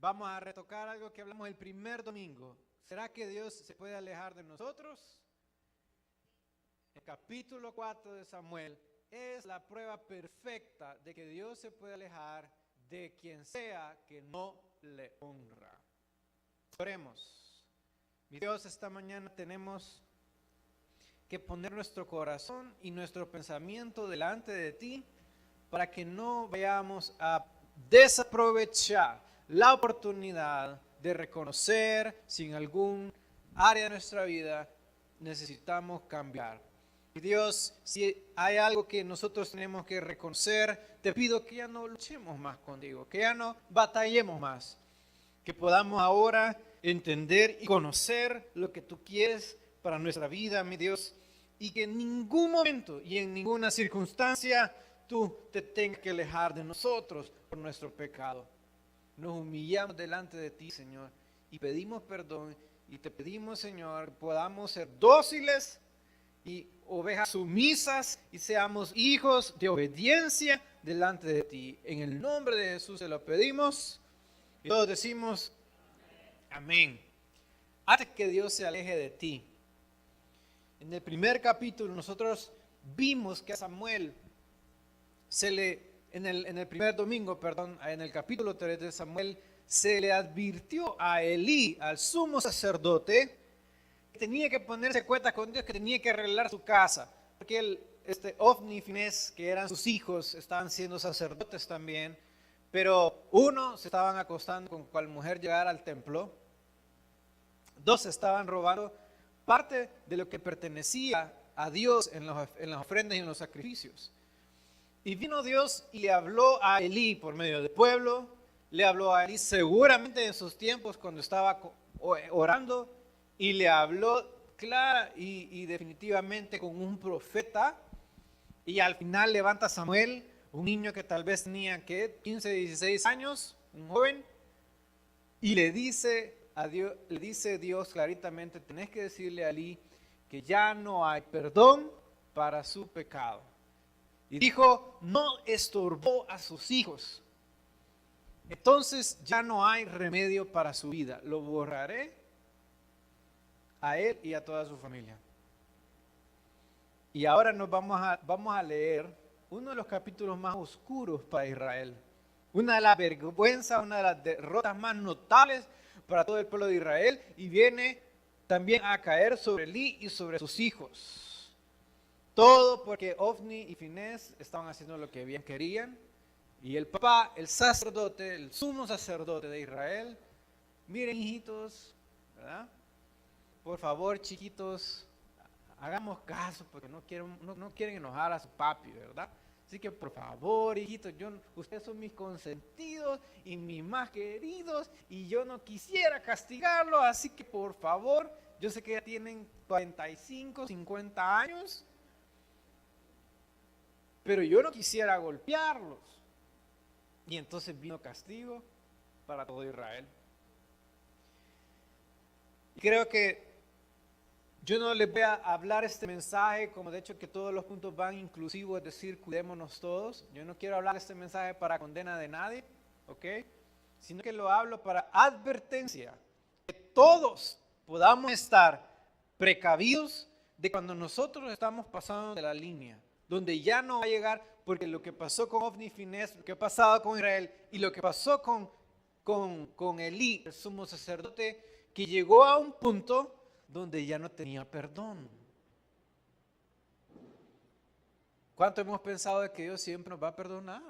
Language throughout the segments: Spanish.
Vamos a retocar algo que hablamos el primer domingo. ¿Será que Dios se puede alejar de nosotros? El capítulo 4 de Samuel es la prueba perfecta de que Dios se puede alejar de quien sea que no le honra. Oremos. Mi Dios, esta mañana tenemos que poner nuestro corazón y nuestro pensamiento delante de ti para que no vayamos a desaprovechar la oportunidad de reconocer si en algún área de nuestra vida necesitamos cambiar. Y Dios, si hay algo que nosotros tenemos que reconocer, te pido que ya no luchemos más contigo, que ya no batallemos más, que podamos ahora entender y conocer lo que tú quieres para nuestra vida, mi Dios, y que en ningún momento y en ninguna circunstancia tú te tengas que alejar de nosotros por nuestro pecado. Nos humillamos delante de ti, Señor, y pedimos perdón, y te pedimos, Señor, podamos ser dóciles y ovejas sumisas y seamos hijos de obediencia delante de ti. En el nombre de Jesús se lo pedimos y todos decimos amén. Antes que Dios se aleje de ti, en el primer capítulo nosotros vimos que a Samuel en el primer domingo, en el capítulo 3 de Samuel, se le advirtió a Elí, al sumo sacerdote, que tenía que ponerse cuenta con Dios, que tenía que arreglar su casa, porque Ofni y Finés, que eran sus hijos, estaban siendo sacerdotes también, pero uno, se estaban acostando con cual mujer llegara al templo, dos, estaban robando parte de lo que pertenecía a Dios en las ofrendas y en los sacrificios. Y vino Dios y le habló a Elí por medio del pueblo, le habló a Elí seguramente en sus tiempos cuando estaba orando, y le habló clara y definitivamente con un profeta, y al final levanta a Samuel, un niño que tal vez tenía 15, 16 años, un joven, y le dice Dios claritamente, tenés que decirle a Elí que ya no hay perdón para su pecado. Y dijo, no estorbó a sus hijos. Entonces ya no hay remedio para su vida. Lo borraré a él y a toda su familia. Y ahora vamos a leer uno de los capítulos más oscuros para Israel. Una de las vergüenzas, una de las derrotas más notables para todo el pueblo de Israel. Y viene también a caer sobre Elí y sobre sus hijos. Todo porque Ofni y Finés estaban haciendo lo que bien querían. Y el papá, el sacerdote, el sumo sacerdote de Israel, miren hijitos, ¿verdad? Por favor, chiquitos, hagamos caso porque no quieren enojar a su papi, ¿verdad? Así que por favor, hijitos, ustedes son mis consentidos y mis más queridos y yo no quisiera castigarlos, así que por favor, yo sé que ya tienen 45, 50 años, pero yo no quisiera golpearlos. Y entonces vino castigo para todo Israel. Y creo que yo no les voy a hablar este mensaje, como de hecho que todos los puntos van inclusivos, es decir, cuidémonos todos. Yo no quiero hablar este mensaje para condena de nadie, ¿ok? Sino que lo hablo para advertencia, que todos podamos estar precavidos de cuando nosotros estamos pasando de la línea, donde ya no va a llegar, porque lo que pasó con Ofni y Finés, lo que ha pasado con Israel y lo que pasó con Elí, el sumo sacerdote, que llegó a un punto donde ya no tenía perdón. ¿Cuánto hemos pensado de que Dios siempre nos va a perdonar?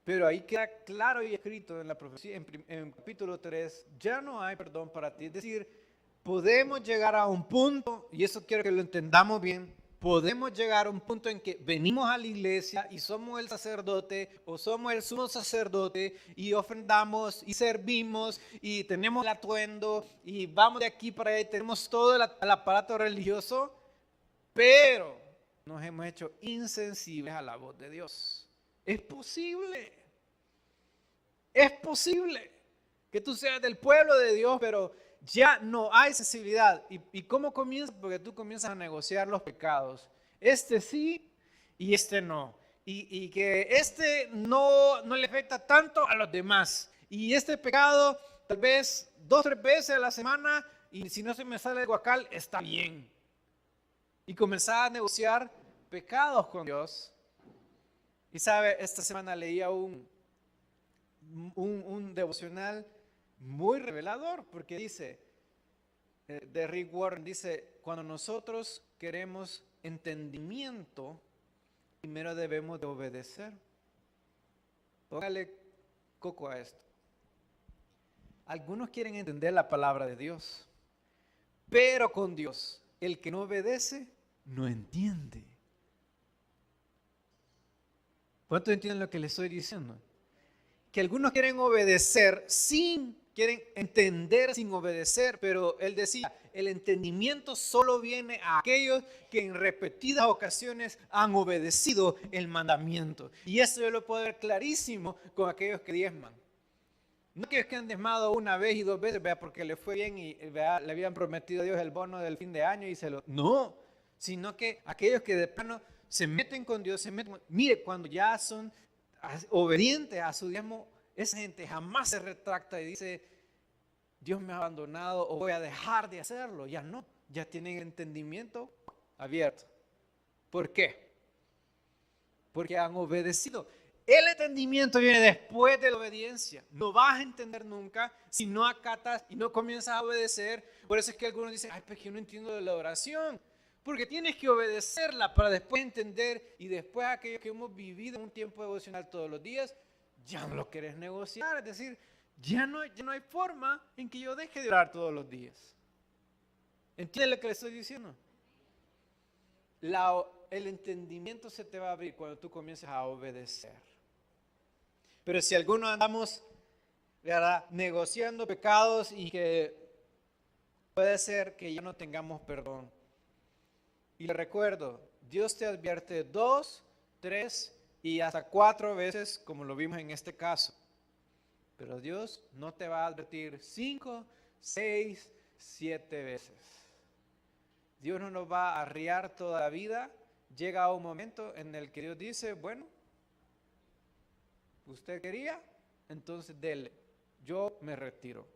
Pero ahí queda claro y escrito en la profecía, en capítulo 3, ya no hay perdón para ti. Es decir, podemos llegar a un punto, y eso quiero que lo entendamos bien, podemos llegar a un punto en que venimos a la iglesia y somos el sacerdote o somos el sumo sacerdote y ofrendamos y servimos y tenemos el atuendo y vamos de aquí para allá y tenemos todo el aparato religioso, pero nos hemos hecho insensibles a la voz de Dios. Es posible que tú seas del pueblo de Dios, pero ya no hay sensibilidad. ¿Y cómo comienza? Porque tú comienzas a negociar los pecados. Este sí y este no. y que este no le afecta tanto a los demás. Y este pecado tal vez 2 o 3 veces a la semana, y si no se me sale el guacal, está bien. Y comenzar a negociar pecados con Dios. Y sabe, esta semana leía un devocional muy revelador, porque dice, de Rick Warren, dice, cuando nosotros queremos entendimiento, primero debemos de obedecer. Póngale coco a esto. Algunos quieren entender la palabra de Dios, pero con Dios, el que no obedece, no entiende. ¿Cuántos entienden lo que les estoy diciendo? Que algunos quieren obedecer quieren entender sin obedecer, pero él decía, el entendimiento solo viene a aquellos que en repetidas ocasiones han obedecido el mandamiento. Y eso yo lo puedo ver clarísimo con aquellos que diezman. No aquellos que han diezmado una vez y 2 veces, vea, porque le fue bien y vea, le habían prometido a Dios el bono del fin de año y no, sino que aquellos que de plano se meten con Dios, mire, cuando ya son obedientes a su diezmo, esa gente jamás se retracta y dice, Dios me ha abandonado o voy a dejar de hacerlo. Ya no, ya tienen el entendimiento abierto. ¿Por qué? Porque han obedecido. El entendimiento viene después de la obediencia. No vas a entender nunca si no acatas y no comienzas a obedecer. Por eso es que algunos dicen, ay, pues yo no entiendo de la oración. Porque tienes que obedecerla para después entender, y después aquellos que hemos vivido un tiempo devocional todos los días, ya no lo querés negociar. Es decir, ya no hay forma en que yo deje de orar todos los días. ¿Entiendes lo que le estoy diciendo? El entendimiento se te va a abrir cuando tú comiences a obedecer. Pero si algunos andamos, ¿verdad?, negociando pecados y que puede ser que ya no tengamos perdón. Y le recuerdo, Dios te advierte 2, 3 y hasta 4 veces, como lo vimos en este caso. Pero Dios no te va a advertir 5, 6, 7 veces. Dios no nos va a arriar toda la vida. Llega un momento en el que Dios dice, bueno, usted quería, entonces dele, yo me retiro.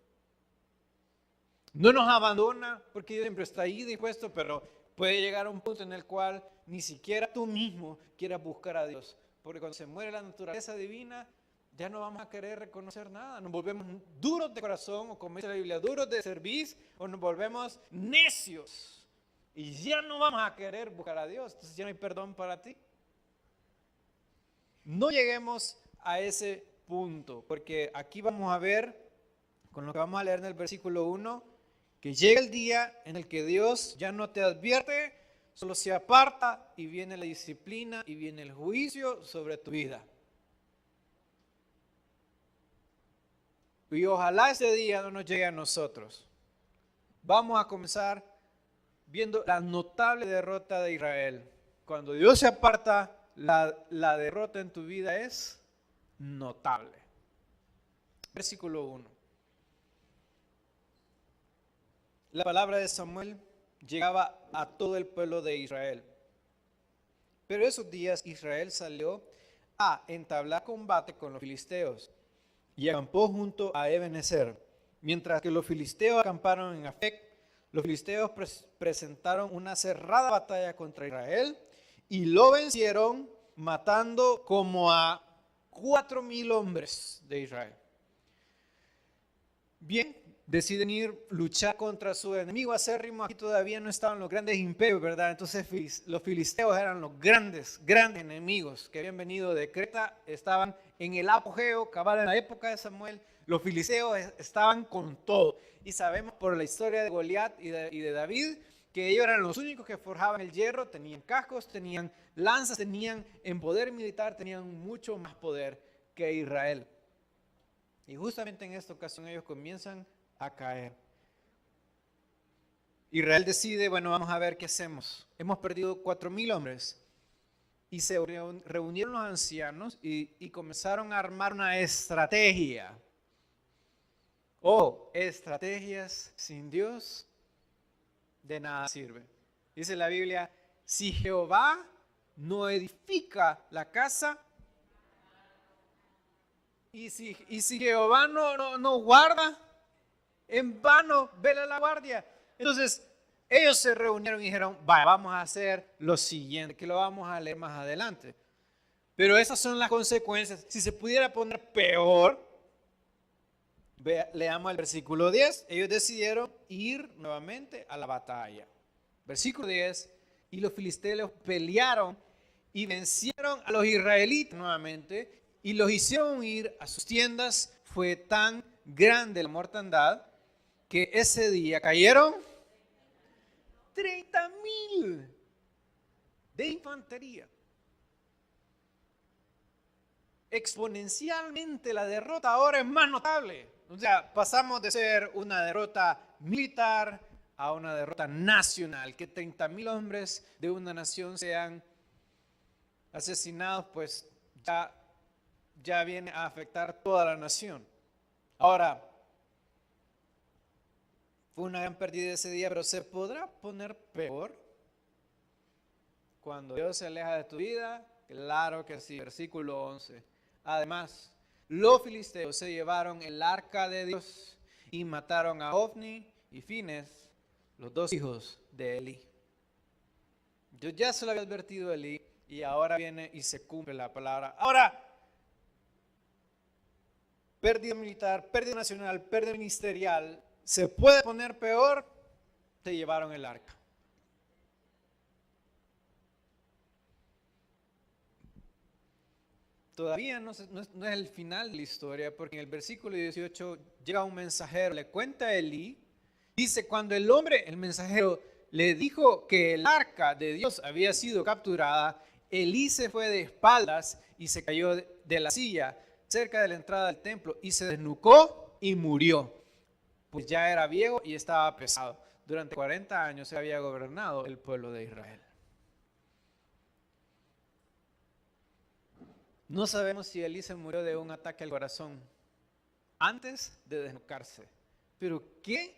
No nos abandona porque Dios siempre está ahí dispuesto, pero puede llegar a un punto en el cual ni siquiera tú mismo quieras buscar a Dios. Porque cuando se muere la naturaleza divina, ya no vamos a querer reconocer nada. Nos volvemos duros de corazón, o como dice la Biblia, duros de cerviz, o nos volvemos necios. Y ya no vamos a querer buscar a Dios. Entonces ya no hay perdón para ti. No lleguemos a ese punto, porque aquí vamos a ver, con lo que vamos a leer en el versículo 1, que llega el día en el que Dios ya no te advierte, solo se aparta y viene la disciplina y viene el juicio sobre tu vida. Y ojalá ese día no nos llegue a nosotros. Vamos a comenzar viendo la notable derrota de Israel. Cuando Dios se aparta, la derrota en tu vida es notable. Versículo 1. La palabra de Samuel llegaba a todo el pueblo de Israel. Pero esos días Israel salió a entablar combate con los filisteos y acampó junto a Ebenezer. Mientras que los filisteos acamparon en Afec, los filisteos presentaron una cerrada batalla contra Israel y lo vencieron, matando como a 4,000 hombres de Israel. Bien, deciden ir luchar contra su enemigo acérrimo. Aquí todavía no estaban los grandes imperios, ¿verdad? Entonces los filisteos eran los grandes enemigos que habían venido de Creta. Estaban en el apogeo, cabal en la época de Samuel. Los filisteos estaban con todo. Y sabemos por la historia de Goliat y de David que ellos eran los únicos que forjaban el hierro, tenían cascos, tenían lanzas, tenían en poder militar, tenían mucho más poder que Israel. Y justamente en esta ocasión ellos comienzan a caer. Israel decide, bueno, vamos a ver qué hacemos. Hemos perdido 4,000 hombres. Y se reunieron los ancianos y comenzaron a armar una estrategia. Estrategias sin Dios de nada sirve. Dice la Biblia, si Jehová no edifica la casa, y si Jehová no guarda, en vano vela la guardia. Entonces, ellos se reunieron y dijeron, vaya, vamos a hacer lo siguiente, que lo vamos a leer más adelante. Pero esas son las consecuencias. Si se pudiera poner peor, leamos el versículo 10. Ellos decidieron ir nuevamente a la batalla. Versículo 10. Y los filisteos pelearon y vencieron a los israelitas nuevamente y los hicieron ir a sus tiendas. Fue tan grande la mortandad que ese día cayeron 30,000 de infantería. Exponencialmente la derrota ahora es más notable. O sea, pasamos de ser una derrota militar a una derrota nacional. Que 30,000 hombres de una nación sean asesinados, pues ya viene a afectar toda la nación. Ahora, fue una gran pérdida ese día, pero ¿se podrá poner peor cuando Dios se aleja de tu vida? Claro que sí. Versículo 11. Además, los filisteos se llevaron el arca de Dios y mataron a Ofni y Fines, los dos hijos de Elí. Yo ya se lo había advertido a Elí y ahora viene y se cumple la palabra. Ahora, pérdida militar, pérdida nacional, pérdida ministerial. ¿Se puede poner peor? Te llevaron el arca. Todavía no es el final de la historia, porque en el versículo 18 llega un mensajero, le cuenta a Elí, dice, cuando el mensajero, le dijo que el arca de Dios había sido capturada, Elí se fue de espaldas y se cayó de la silla cerca de la entrada del templo y se desnucó y murió, pues ya era viejo y estaba pesado. Durante 40 años se había gobernado el pueblo de Israel. No sabemos si Elí se murió de un ataque al corazón antes de desnucarse. Pero qué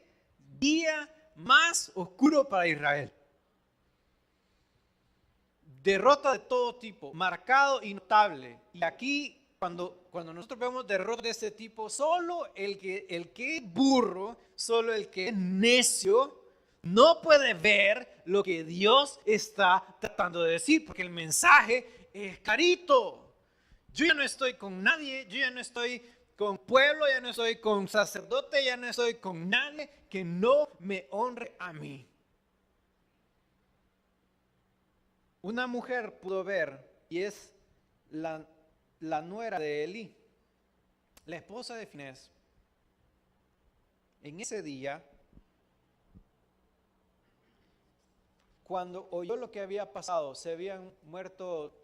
día más oscuro para Israel. Derrota de todo tipo, marcado y notable. Y aquí, cuando nosotros vemos derrotas de este tipo, solo el que es burro, solo el que es necio, no puede ver lo que Dios está tratando de decir, porque el mensaje es clarito. Yo ya no estoy con nadie, yo ya no estoy con pueblo, ya no estoy con sacerdote, ya no estoy con nadie que no me honre a mí. Una mujer pudo ver, y es la nuera de Elí, la esposa de Finés. En ese día, cuando oyó lo que había pasado, se habían muerto,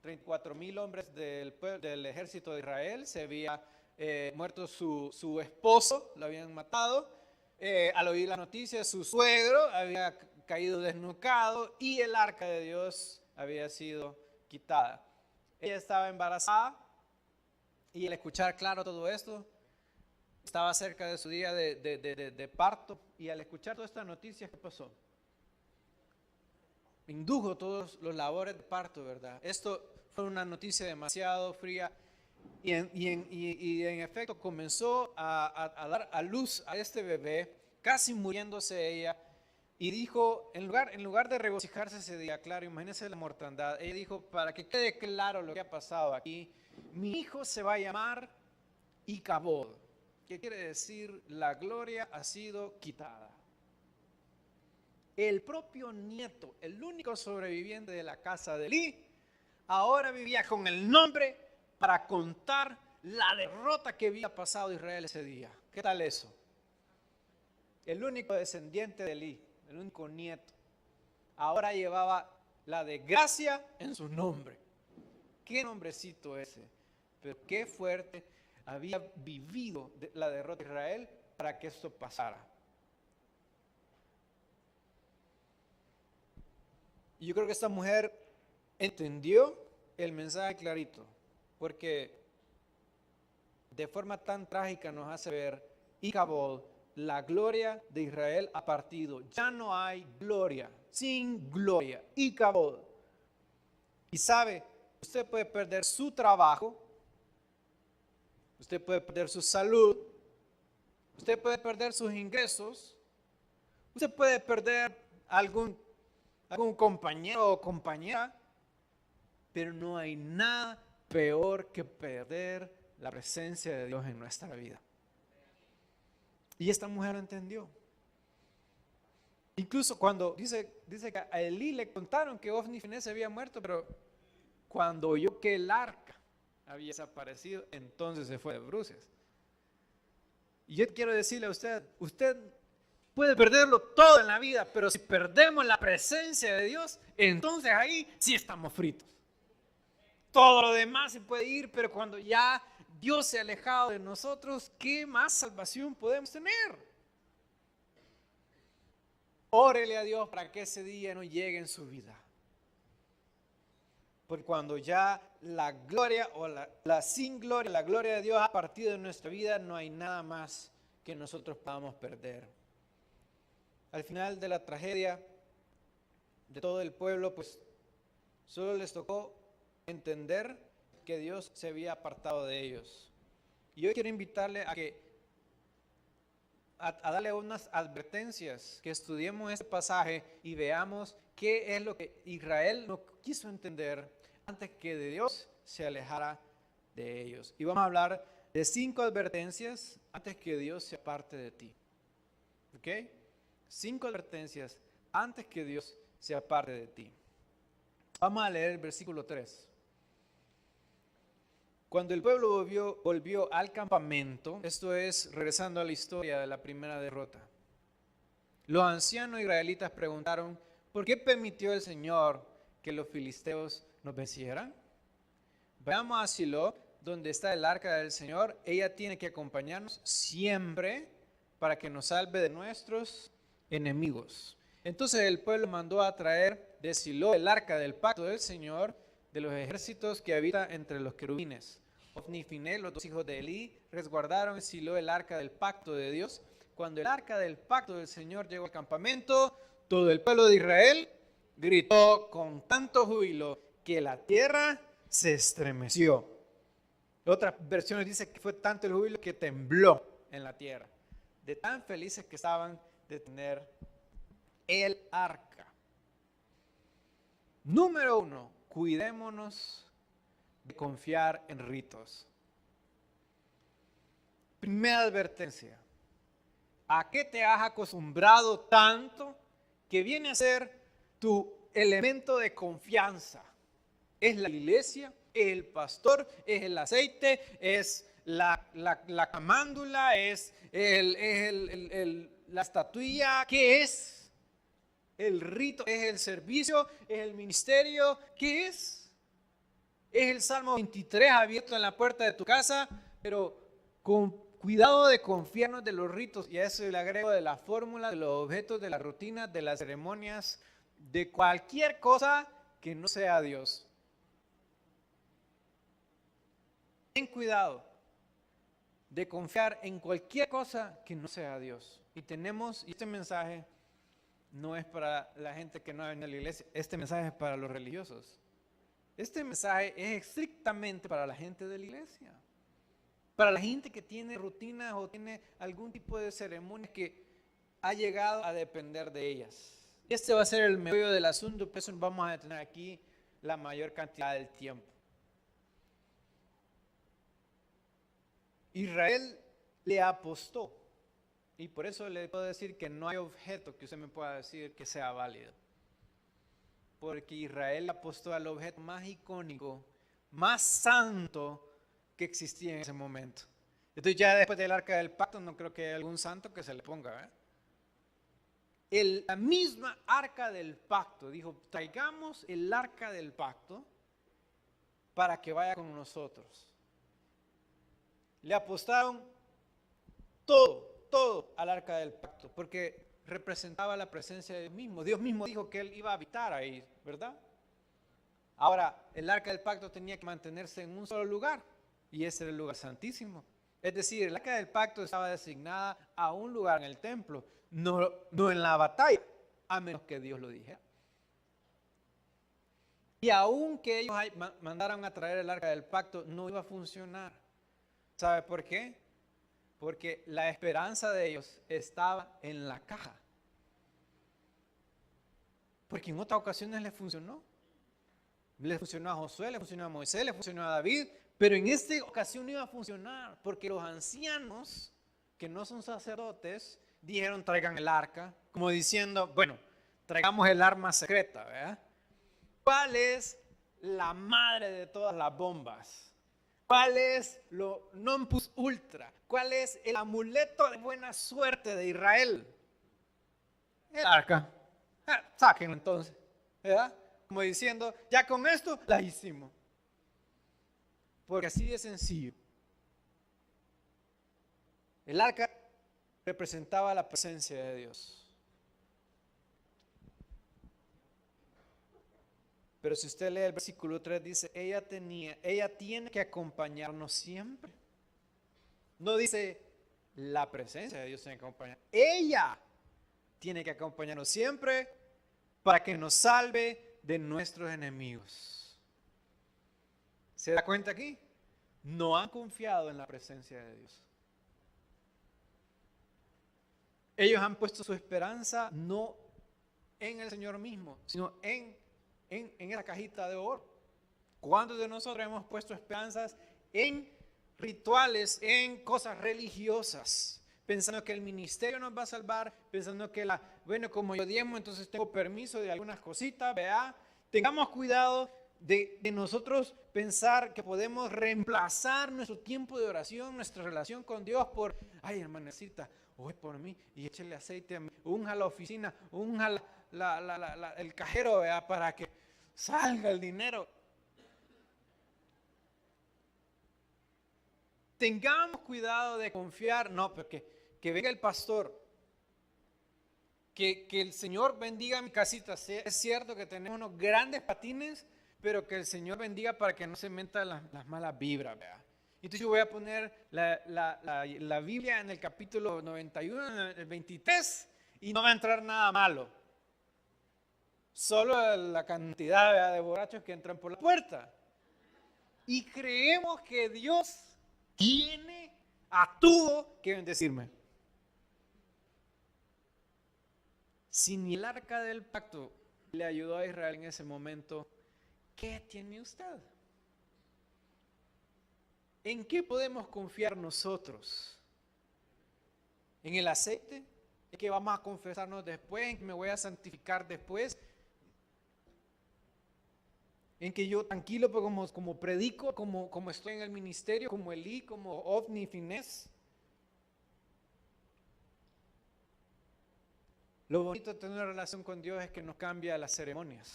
34,000 hombres del ejército de Israel, se había muerto su esposo, lo habían matado. Al oír la noticia, su suegro había caído desnucado y el arca de Dios había sido quitada. Ella estaba embarazada y al escuchar claro todo esto, estaba cerca de su día de parto, y al escuchar toda esta noticia, ¿qué pasó? Indujo todos los labores de parto, ¿verdad? Esto fue una noticia demasiado fría y en efecto comenzó a dar a luz a este bebé, casi muriéndose ella, y dijo, en lugar de regocijarse ese día, claro, imagínense la mortandad, ella dijo, para que quede claro lo que ha pasado aquí, mi hijo se va a llamar Icabod, que quiere decir la gloria ha sido quitada. El propio nieto, el único sobreviviente de la casa de Elí, ahora vivía con el nombre para contar la derrota que había pasado Israel ese día. ¿Qué tal eso? El único descendiente de Elí, el único nieto, ahora llevaba la desgracia en su nombre. ¿Qué nombrecito ese? Pero qué fuerte había vivido la derrota de Israel para que esto pasara. Y yo creo que esta mujer entendió el mensaje clarito, porque de forma tan trágica nos hace ver Icabod la gloria de Israel ha partido. Ya no hay gloria, sin gloria y cabod. Y sabe, usted puede perder su trabajo, usted puede perder su salud, usted puede perder sus ingresos, usted puede perder algún compañero o compañera, pero no hay nada peor que perder la presencia de Dios en nuestra vida. Y esta mujer lo entendió. Incluso cuando dice que a Elí le contaron que Ofni y Finés había muerto, pero cuando oyó que el arca había desaparecido, entonces se fue de bruces. Y yo quiero decirle a usted, usted puede perderlo todo en la vida, pero si perdemos la presencia de Dios, entonces ahí sí estamos fritos. Todo lo demás se puede ir, pero cuando ya Dios se ha alejado de nosotros, ¿qué más salvación podemos tener? Órele a Dios para que ese día no llegue en su vida. Porque cuando ya la gloria o la sin gloria, la gloria de Dios ha partido de nuestra vida, no hay nada más que nosotros podamos perder. Al final de la tragedia de todo el pueblo, pues solo les tocó entender que Dios se había apartado de ellos. Y hoy quiero invitarle a darle unas advertencias, que estudiemos este pasaje y veamos qué es lo que Israel no quiso entender antes que de Dios se alejara de ellos. Y vamos a hablar de 5 advertencias antes que Dios se aparte de ti. ¿Ok? 5 advertencias antes que Dios se aparte de ti. Vamos a leer el versículo 3. Cuando el pueblo volvió al campamento, esto es, regresando a la historia de la primera derrota, los ancianos israelitas preguntaron, ¿por qué permitió el Señor que los filisteos nos vencieran? Vayamos a Silo, donde está el arca del Señor. Ella tiene que acompañarnos siempre para que nos salve de nuestros enemigos. Entonces el pueblo mandó a traer de Silo el arca del pacto del Señor de los ejércitos que habita entre los querubines. Ofni y Finés, los 2 hijos de Elí, resguardaron en Silo el arca del pacto de Dios. Cuando el arca del pacto del Señor llegó al campamento, todo el pueblo de Israel gritó con tanto júbilo que la tierra se estremeció. Otras versiones dicen que fue tanto el júbilo que tembló en la tierra, de tan felices que estaban de tener el arca. Número 1, cuidémonos de confiar en ritos. Primera advertencia, ¿a qué te has acostumbrado tanto que viene a ser tu elemento de confianza? ¿Es la iglesia? ¿Es el pastor? ¿Es el aceite? ¿Es la camándula? ¿Es la estatuilla? ¿Qué es? ¿El rito? ¿Es el servicio? ¿Es el ministerio? ¿Qué es? Es el Salmo 23 abierto en la puerta de tu casa, pero con cuidado de confiarnos de los ritos, y a eso le agrego de la fórmula, de los objetos, de la rutina, de las ceremonias, de cualquier cosa que no sea Dios. Ten cuidado de confiar en cualquier cosa que no sea Dios. Y este mensaje no es para la gente que no ha venido a la iglesia, este mensaje es para los religiosos. Este mensaje es estrictamente para la gente de la iglesia, para la gente que tiene rutinas o tiene algún tipo de ceremonias que ha llegado a depender de ellas. Este va a ser el meollo del asunto, por eso vamos a tener aquí la mayor cantidad del tiempo. Israel le apostó, y por eso le puedo decir que no hay objeto que usted me pueda decir que sea válido. Porque Israel apostó al objeto más icónico, más santo que existía en ese momento. Entonces ya después del arca del pacto no creo que haya algún santo que se le ponga. La misma arca del pacto dijo, traigamos el arca del pacto para que vaya con nosotros. Le apostaron todo al arca del pacto, porque representaba la presencia de Dios mismo. Dios mismo dijo que Él iba a habitar ahí, ¿verdad? Ahora, el arca del pacto tenía que mantenerse en un solo lugar, y ese era el lugar santísimo. Es decir, el arca del pacto estaba designada a un lugar en el templo, no en la batalla, a menos que Dios lo dijera. Y aun que ellos mandaron a traer el arca del pacto, no iba a funcionar. ¿Sabe por qué? Porque la esperanza de ellos estaba en la caja. Porque en otras ocasiones les funcionó. Le funcionó a Josué, le funcionó a Moisés, le funcionó a David. Pero en esta ocasión no iba a funcionar. Porque los ancianos, que no son sacerdotes, dijeron traigan el arca. Como diciendo, bueno, traigamos el arma secreta, ¿verdad? ¿Cuál es la madre de todas las bombas? ¿Cuál es lo non plus ultra? ¿Cuál es el amuleto de buena suerte de Israel? El arca. Sáquenlo entonces, ¿verdad? Como diciendo, ya con esto la hicimos. Porque así de sencillo. El arca representaba la presencia de Dios. Pero si usted lee el versículo 3, dice, ella tiene que acompañarnos siempre. No dice, la presencia de Dios tiene que acompañar. Ella tiene que acompañarnos siempre para que nos salve de nuestros enemigos. ¿Se da cuenta aquí? No han confiado en la presencia de Dios. Ellos han puesto su esperanza no en el Señor mismo, sino en esa cajita de oro. ¿Cuántos de nosotros hemos puesto esperanzas en rituales, en cosas religiosas? Pensando que el ministerio nos va a salvar, pensando que bueno, como yo diezmo, entonces tengo permiso de algunas cositas, ¿verdad? Tengamos cuidado de nosotros pensar que podemos reemplazar nuestro tiempo de oración, nuestra relación con Dios por, ay, hermanecita, hoy por mí, y échale aceite a mí, unja la oficina, unja el cajero, ¿verdad? Para que salga el dinero. Tengamos cuidado de confiar, no, porque que venga el pastor, que el Señor bendiga mi casita. Es cierto que tenemos unos grandes patines, pero que el Señor bendiga para que no se metan las malas vibras, ¿verdad? Entonces yo voy a poner la Biblia en el capítulo 91, en el 23, y no va a entrar nada malo. Solo la cantidad, ¿verdad?, de borrachos que entran por la puerta. Y creemos que Dios tuvo que bendecirme. Si ni el arca del pacto le ayudó a Israel en ese momento, ¿qué tiene usted? ¿En qué podemos confiar nosotros? ¿En el aceite? ¿En que vamos a confesarnos después? ¿En que me voy a santificar después? ¿En que yo tranquilo, pero como predico, como estoy en el ministerio, como Elí, como Ofni, Finés? Lo bonito de tener una relación con Dios es que nos cambia las ceremonias.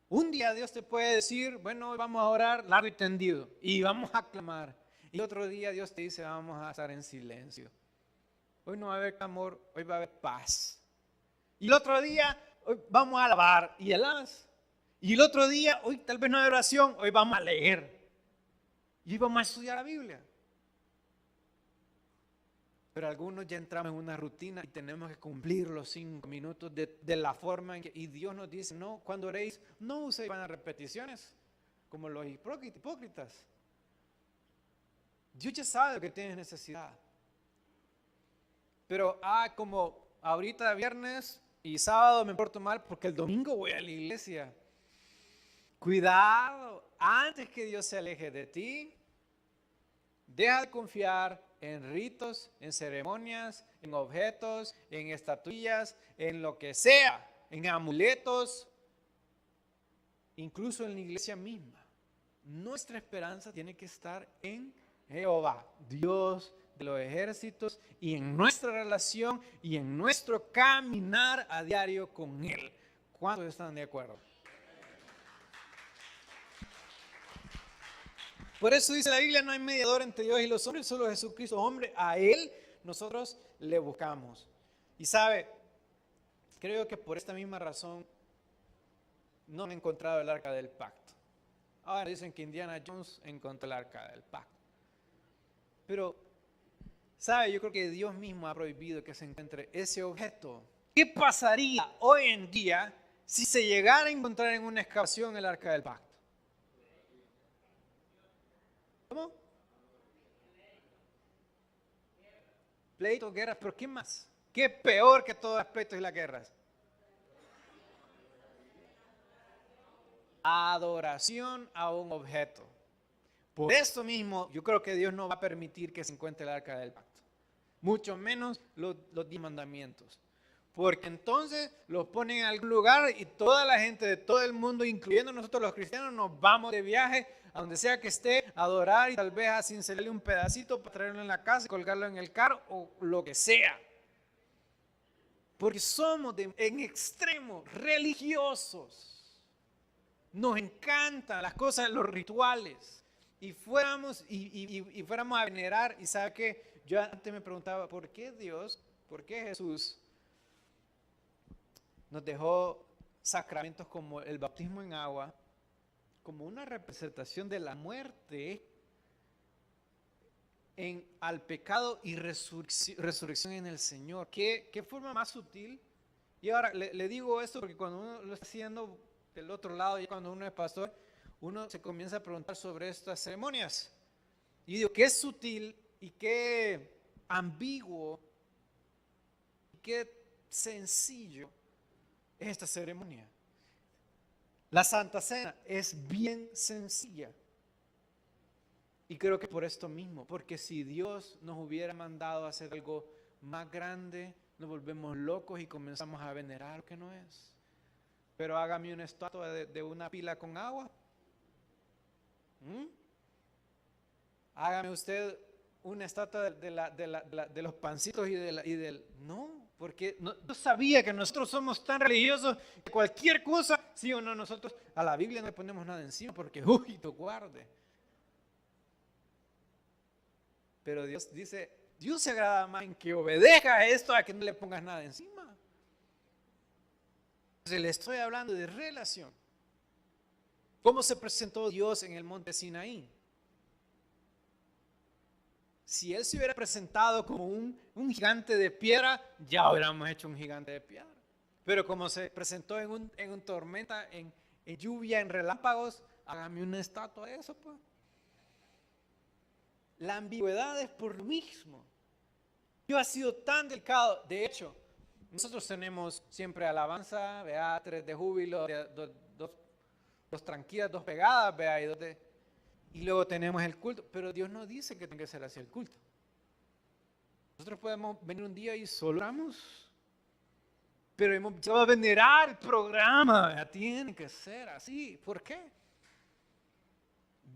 Un día Dios te puede decir, bueno, hoy vamos a orar largo y tendido y vamos a clamar. Y otro día Dios te dice, vamos a estar en silencio. Hoy no va a haber clamor, hoy va a haber paz. Y el otro día, hoy vamos a alabar y alabas. Y el otro día, hoy tal vez no hay oración, hoy vamos a leer. Y hoy vamos a estudiar la Biblia. Pero algunos ya entramos en una rutina y tenemos que cumplir los 5 minutos de la forma en que, y Dios nos dice, no, cuando oréis, no uséis vanas repeticiones, como los hipócritas. Dios ya sabe lo que tienes necesidad. Pero, como ahorita viernes y sábado me porto mal porque el domingo voy a la iglesia. Cuidado, antes que Dios se aleje de ti, deja de confiar en ritos, en ceremonias, en objetos, en estatuillas, en lo que sea, en amuletos, incluso en la iglesia misma. Nuestra esperanza tiene que estar en Jehová, Dios de los ejércitos, y en nuestra relación y en nuestro caminar a diario con Él. ¿Cuántos están de acuerdo? Por eso dice la Biblia, no hay mediador entre Dios y los hombres, solo Jesucristo, hombre, a Él nosotros le buscamos. Y sabe, creo que por esta misma razón no han encontrado el arca del pacto. Ahora dicen que Indiana Jones encontró el arca del pacto. Pero, ¿sabe? Yo creo que Dios mismo ha prohibido que se encuentre ese objeto. ¿Qué pasaría hoy en día si se llegara a encontrar en una excavación el Arca del Pacto? ¿Cómo? Pleitos, guerras, pero ¿qué más? ¿Qué peor que todos los pleitos y las guerras? Adoración a un objeto. Por esto mismo, yo creo que Dios no va a permitir que se encuentre el Arca del Pacto. Mucho menos los 10 mandamientos. Porque entonces los ponen en algún lugar y toda la gente de todo el mundo, incluyendo nosotros los cristianos, nos vamos de viaje a donde sea que esté, a adorar y tal vez a cincelarle un pedacito para traerlo en la casa y colgarlo en el carro o lo que sea. Porque somos en extremo religiosos. Nos encantan las cosas, los rituales. Y fuéramos a venerar, y sabe que yo antes me preguntaba, ¿por qué Dios, por qué Jesús nos dejó sacramentos como el bautismo en agua, como una representación de la muerte al pecado y resurrección en el Señor? ¿Qué forma más sutil? Y ahora le digo esto porque cuando uno lo está haciendo del otro lado, y cuando uno es pastor, uno se comienza a preguntar sobre estas ceremonias. Y digo, qué sutil y qué ambiguo y qué sencillo es esta ceremonia. La Santa Cena es bien sencilla. Y creo que por esto mismo, porque si Dios nos hubiera mandado a hacer algo más grande, nos volvemos locos y comenzamos a venerar lo que no es. Pero hágame una estatua de una pila con agua. Hágame usted una estatua de los pancitos y del... No, porque yo sabía que nosotros somos tan religiosos que cualquier cosa, sí o no, nosotros a la Biblia no le ponemos nada encima porque, uy, te guarde. Pero Dios dice, Dios se agrada más en que obedezca esto a que no le pongas nada encima. Entonces le estoy hablando de relación. ¿Cómo se presentó Dios en el monte Sinaí? Si Él se hubiera presentado como un gigante de piedra, ya hubiéramos hecho un gigante de piedra. Pero como se presentó en un tormenta, en lluvia, en relámpagos, hágame una estatua de eso, pues. La ambigüedad es por lo mismo. Dios ha sido tan delicado. De hecho, nosotros tenemos siempre alabanza, vea, 3 de júbilo, dos tranquilas, 2 pegadas, vea, y luego tenemos el culto. Pero Dios no dice que tenga que ser así el culto. Nosotros podemos venir un día y solo oramos, pero hemos empezado a venerar el programa, vea, tiene que ser así. ¿Por qué?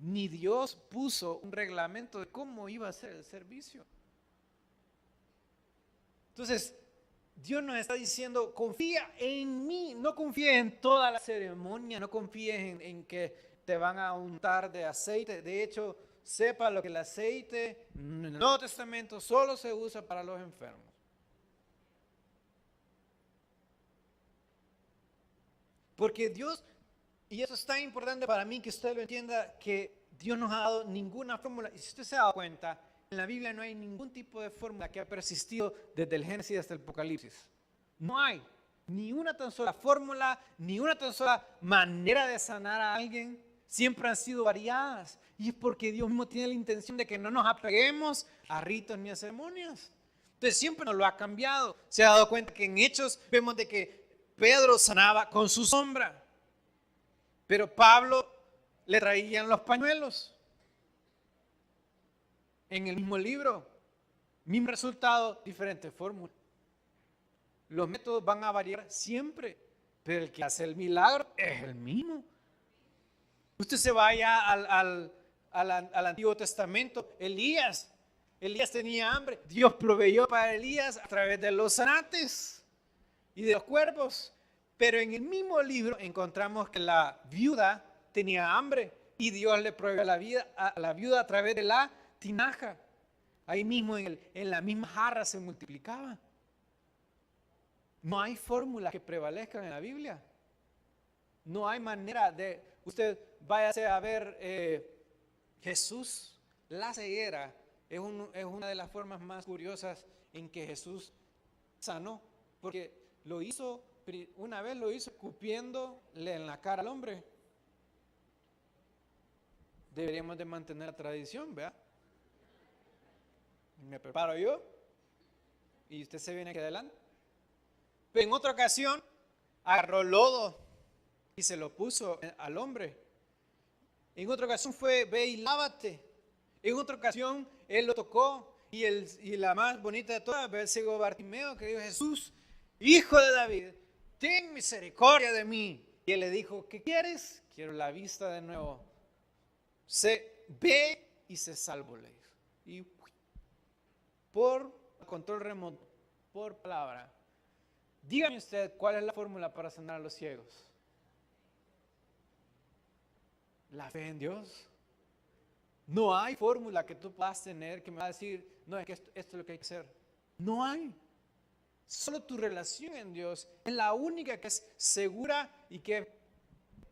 Ni Dios puso un reglamento de cómo iba a ser el servicio. Entonces, Dios nos está diciendo, confía en mí, no confíes en toda la ceremonia, no confíes en que te van a untar de aceite. De hecho, sepa lo que el aceite en el Nuevo Testamento solo se usa para los enfermos. Porque Dios, y eso es tan importante para mí que usted lo entienda, que Dios nos ha dado ninguna fórmula. Y si usted se ha dado cuenta, en la Biblia no hay ningún tipo de fórmula que ha persistido desde el Génesis hasta el Apocalipsis. No hay ni una tan sola fórmula, ni una tan sola manera de sanar a alguien. Siempre han sido variadas. Y es porque Dios mismo tiene la intención de que no nos apeguemos a ritos ni a ceremonias. Entonces siempre nos lo ha cambiado. Se ha dado cuenta que en Hechos vemos de que Pedro sanaba con su sombra. Pero Pablo le traían los pañuelos. En el mismo libro, mismo resultado, diferente fórmula. Los métodos van a variar siempre, pero el que hace el milagro es el mismo. Usted se vaya al Antiguo Testamento, Elías tenía hambre, Dios proveyó para Elías a través de los zanates y de los cuervos, pero en el mismo libro encontramos que la viuda tenía hambre y Dios le proveyó a la viuda a través de la tinaja. Ahí mismo en la misma jarra se multiplicaba. No hay fórmulas que prevalezcan en la Biblia. No hay manera de... Usted váyase a ver Jesús, la ceguera, es una de las formas más curiosas en que Jesús sanó, porque una vez lo hizo escupiéndole en la cara al hombre. Deberíamos de mantener la tradición, ¿verdad? Me preparo yo y usted se viene aquí adelante. Pero en otra ocasión agarró lodo y se lo puso al hombre. En otra ocasión fue, ve y lávate. En otra ocasión él lo tocó y la más bonita de todas, ve el ciego Bartimeo que dijo: Jesús, hijo de David, ten misericordia de mí. Y él le dijo: ¿qué quieres? Quiero la vista de nuevo. Se ve y se salvo, le dijo. Y por control remoto, por palabra. Dígame usted, ¿cuál es la fórmula para sanar a los ciegos? La fe en Dios. No hay fórmula que tú puedas tener que me va a decir: no, es que esto es lo que hay que hacer. No hay. Solo tu relación en Dios es la única que es segura y que es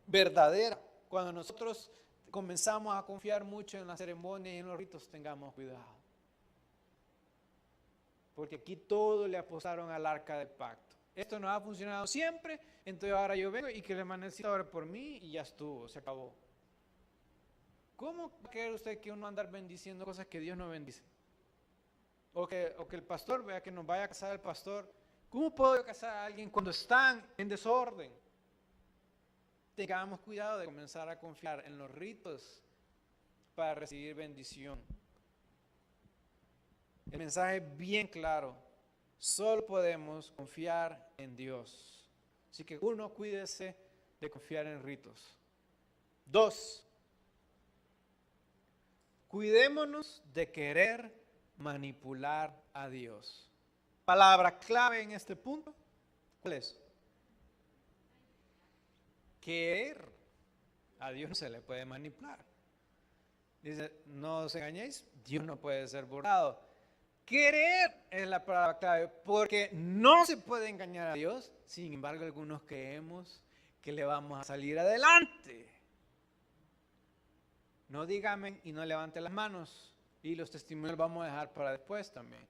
verdadera. Cuando nosotros comenzamos a confiar mucho en las ceremonias y en los ritos, tengamos cuidado. Porque aquí todo le apostaron al arca del pacto. Esto no ha funcionado siempre, entonces ahora yo vengo y que el hermanecito ore por mí y ya estuvo, se acabó. ¿Cómo cree usted que uno andar bendiciendo cosas que Dios no bendice? O que el pastor, vea, que nos vaya a casar el pastor. ¿Cómo puedo yo casar a alguien cuando están en desorden? Tengamos cuidado de comenzar a confiar en los ritos para recibir bendición. El mensaje es bien claro. Solo podemos confiar en Dios. Así que uno, cuídese de confiar en ritos. 2, cuidémonos de querer manipular a Dios. Palabra clave en este punto, ¿cuál es? Querer. A Dios no se le puede manipular. Dice: no os engañéis, Dios no puede ser burlado. Querer es la palabra clave, porque no se puede engañar a Dios. Sin embargo, algunos creemos que le vamos a salir adelante. No diga amén y no levante las manos. Y los testimonios vamos a dejar para después también.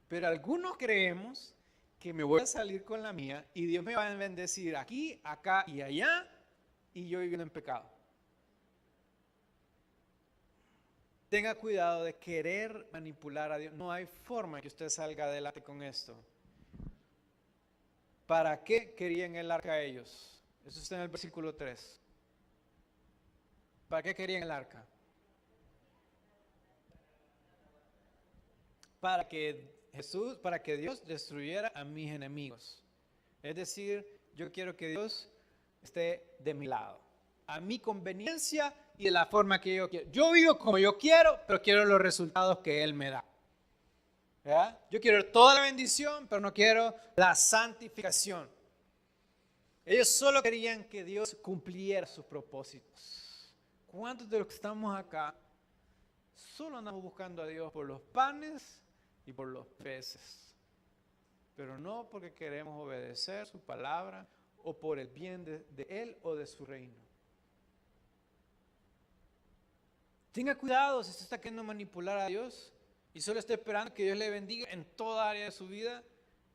Pero algunos creemos que me voy a salir con la mía y Dios me va a bendecir aquí, acá y allá, y yo viviendo en pecado. Tenga cuidado de querer manipular a Dios. No hay forma que usted salga adelante con esto. ¿Para qué querían el arca ellos? Eso está en el versículo 3. ¿Para qué querían el arca? Para que Dios destruyera a mis enemigos. Es decir, yo quiero que Dios esté de mi lado, a mi conveniencia y de la forma que yo quiero. Yo vivo como yo quiero, pero quiero los resultados que Él me da. ¿Verdad? Yo quiero toda la bendición, pero no quiero la santificación. Ellos solo querían que Dios cumpliera sus propósitos. ¿Cuántos de los que estamos acá solo andamos buscando a Dios por los panes y por los peces? Pero no porque queremos obedecer su palabra o por el bien de Él o de su reino. Tenga cuidado si usted está queriendo manipular a Dios y solo está esperando que Dios le bendiga en toda área de su vida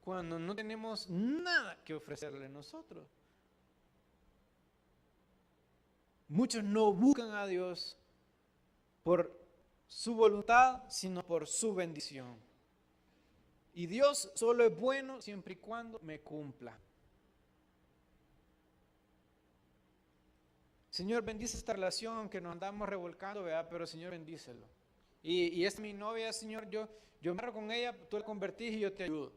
cuando no tenemos nada que ofrecerle nosotros. Muchos no buscan a Dios por su voluntad, sino por su bendición. Y Dios solo es bueno siempre y cuando me cumpla. Señor, bendice esta relación, aunque nos andamos revolcando, ¿verdad? Pero Señor, bendícelo. Y esta es mi novia, Señor, yo me agarro con ella, tú la convertís y yo te ayudo.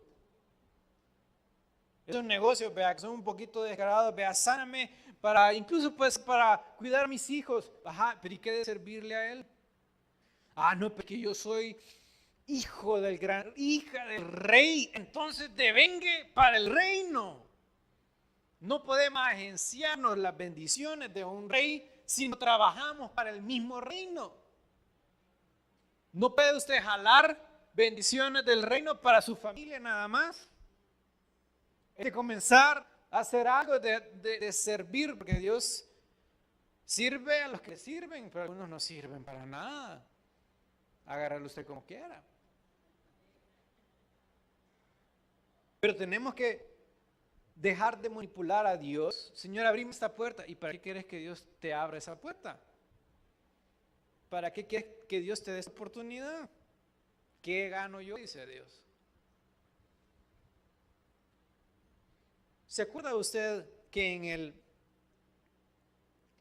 Esos negocios, vea, que son un poquito descarados, vea, sáname incluso pues para cuidar a mis hijos. Ajá, pero ¿y qué de servirle a Él? Ah, no, porque yo soy hija del rey, entonces devengue para el reino. No podemos agenciarnos las bendiciones de un rey si no trabajamos para el mismo reino. No puede usted jalar bendiciones del reino para su familia nada más. Hay que comenzar a hacer algo de servir, porque Dios sirve a los que sirven, pero algunos no sirven para nada. Agárralo usted como quiera. Pero tenemos que dejar de manipular a Dios. Señor, abrime esta puerta. ¿Y para qué quieres que Dios te abra esa puerta? ¿Para qué quieres que Dios te dé esa oportunidad? ¿Qué gano yo? Dice Dios. ¿Se acuerda usted que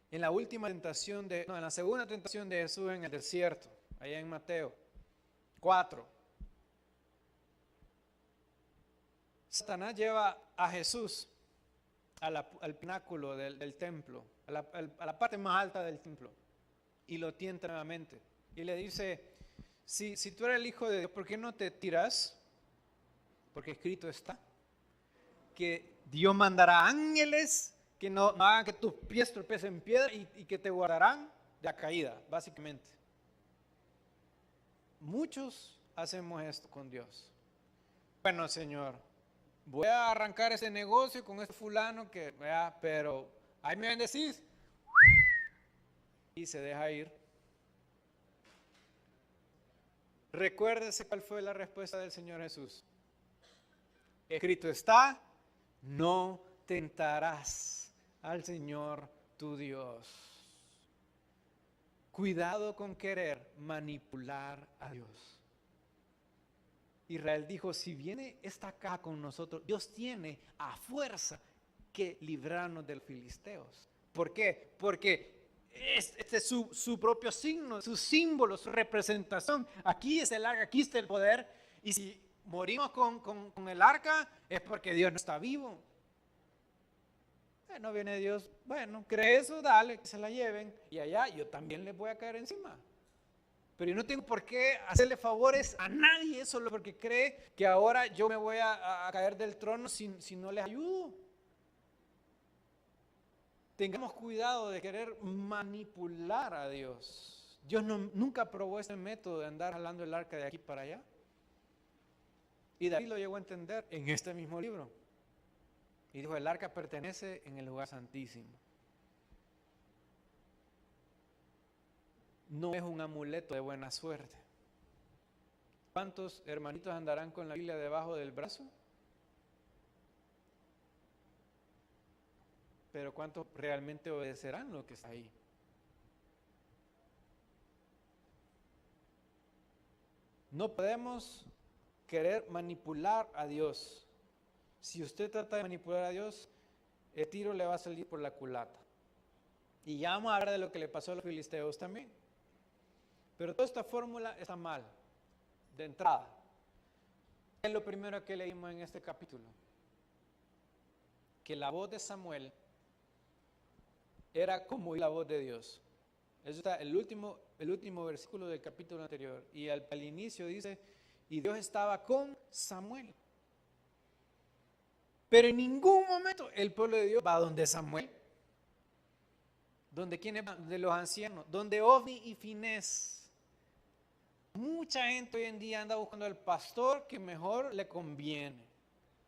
en la última tentación en la segunda tentación de Jesús en el desierto, allá en Mateo 4, Satanás lleva a Jesús al pináculo del templo, a la parte más alta del templo, y lo tienta nuevamente. Y le dice, si tú eres el Hijo de Dios, ¿por qué no te tiras? Porque escrito está que Dios mandará ángeles que no hagan que tus pies tropecen en piedra y que te guardarán de la caída, básicamente. Muchos hacemos esto con Dios. Bueno, Señor, voy a arrancar ese negocio con este fulano pero ahí me bendecís. Y se deja ir. Recuérdese cuál fue la respuesta del Señor Jesús. Escrito está, no tentarás al Señor tu Dios. Cuidado con querer manipular a Dios. Israel dijo, si viene esta caja con nosotros, Dios tiene a fuerza que librarnos de los filisteos. ¿Por qué? Porque este es su propio signo, su símbolo, su representación. Aquí es el arca, aquí está el poder. Y si morimos con el arca, es porque Dios no está vivo. No viene Dios, bueno, cree eso, dale, que se la lleven. Y allá yo también les voy a caer encima. Pero yo no tengo por qué hacerle favores a nadie solo porque cree que ahora yo me voy a caer del trono si no les ayudo. Tengamos cuidado de querer manipular a Dios. Dios nunca probó ese método de andar jalando el arca de aquí para allá. Y David lo llegó a entender en este mismo libro. Y dijo, el arca pertenece en el lugar santísimo. No es un amuleto de buena suerte. ¿Cuántos hermanitos andarán con la Biblia debajo del brazo? Pero ¿cuántos realmente obedecerán lo que está ahí? No podemos querer manipular a Dios. Si usted trata de manipular a Dios, el tiro le va a salir por la culata. Y ya vamos a hablar de lo que le pasó a los filisteos también. Pero toda esta fórmula está mal, de entrada. ¿Qué es lo primero que leímos en este capítulo? Que la voz de Samuel era como la voz de Dios. Eso está el último versículo del capítulo anterior. Y al inicio dice, y Dios estaba con Samuel. Pero en ningún momento el pueblo de Dios va donde Samuel. ¿Donde quiénes van? De los ancianos. Donde Ofni y Finés. Mucha gente hoy en día anda buscando al pastor que mejor le conviene.